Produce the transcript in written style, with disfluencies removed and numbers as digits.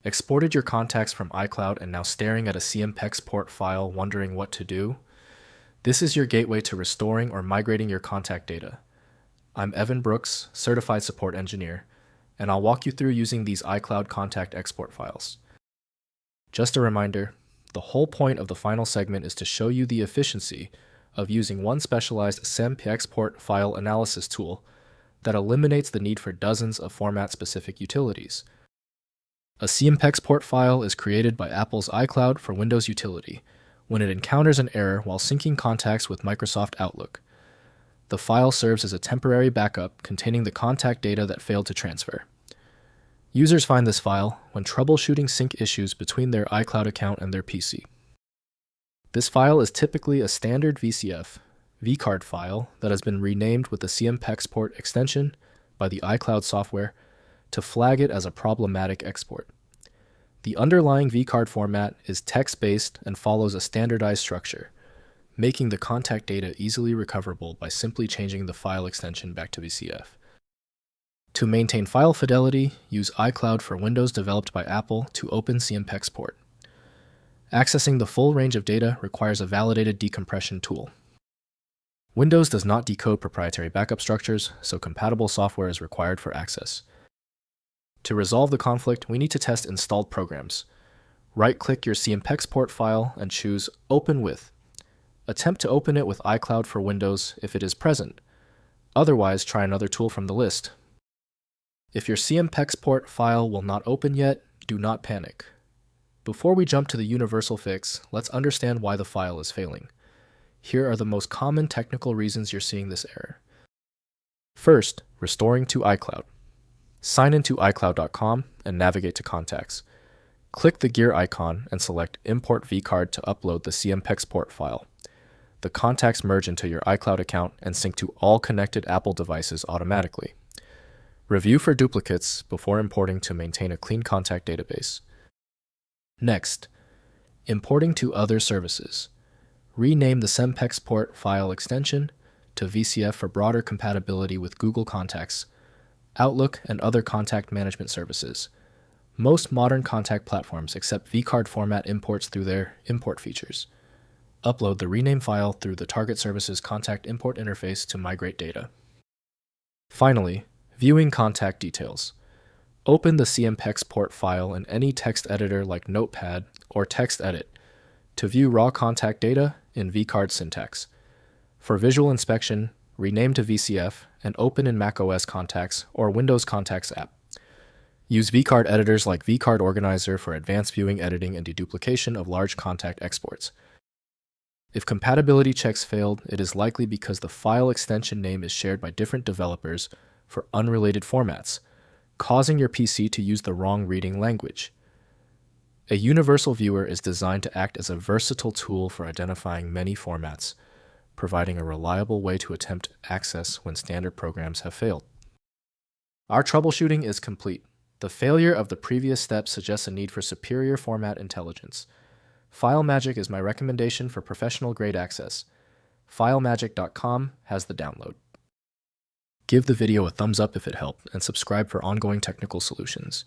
Exported your contacts from iCloud and now staring at a CMPEXPORT file wondering what to do? This is your gateway to restoring or migrating your contact data. I'm Evan Brooks, Certified Support Engineer, and I'll walk you through using these iCloud contact export files. Just a reminder, the whole point of the final segment is to show you the efficiency of using one specialized CMPEXPORT file analysis tool that eliminates the need for dozens of format-specific utilities. A CMPEXPORT file is created by Apple's iCloud for Windows utility when it encounters an error while syncing contacts with Microsoft Outlook. The file serves as a temporary backup containing the contact data that failed to transfer. Users find this file when troubleshooting sync issues between their iCloud account and their PC. This file is typically a standard vCard file that has been renamed with the CMPEXPORT extension by the iCloud software to flag it as a problematic export. The underlying vCard format is text-based and follows a standardized structure, making the contact data easily recoverable by simply changing the file extension back to VCF. To maintain file fidelity, use iCloud for Windows developed by Apple to open CMPEXPORT. Accessing the full range of data requires a validated decompression tool. Windows does not decode proprietary backup structures, so compatible software is required for access. To resolve the conflict, we need to test installed programs. Right-click your CMPEXPORT file and choose Open With. Attempt to open it with iCloud for Windows if it is present. Otherwise, try another tool from the list. If your CMPEXPORT file will not open yet, do not panic. Before we jump to the universal fix, let's understand why the file is failing. Here are the most common technical reasons you're seeing this error. First, restoring to iCloud. Sign into iCloud.com and navigate to Contacts. Click the gear icon and select Import vCard to upload the CMPEXPORT file. The contacts merge into your iCloud account and sync to all connected Apple devices automatically. Review for duplicates before importing to maintain a clean contact database. Next, importing to other services. Rename the CMPEXPORT file extension to VCF for broader compatibility with Google Contacts, Outlook, and other contact management services. Most modern contact platforms accept vCard format imports through their import features. Upload the rename file through the target service's contact import interface to migrate data. Finally, viewing contact details. Open the CMPEXPORT file in any text editor like Notepad or TextEdit to view raw contact data in vCard syntax. For visual inspection, rename to VCF and open in macOS Contacts or Windows Contacts app. Use vCard editors like vCard Organizer for advanced viewing, editing, and deduplication of large contact exports. If compatibility checks failed, it is likely because the file extension name is shared by different developers for unrelated formats, causing your PC to use the wrong reading language. A universal viewer is designed to act as a versatile tool for identifying many formats, providing a reliable way to attempt access when standard programs have failed. Our troubleshooting is complete. The failure of the previous steps suggests a need for superior format intelligence. FileMagick is my recommendation for professional-grade access. FileMagick.com has the download. Give the video a thumbs up if it helped, and subscribe for ongoing technical solutions.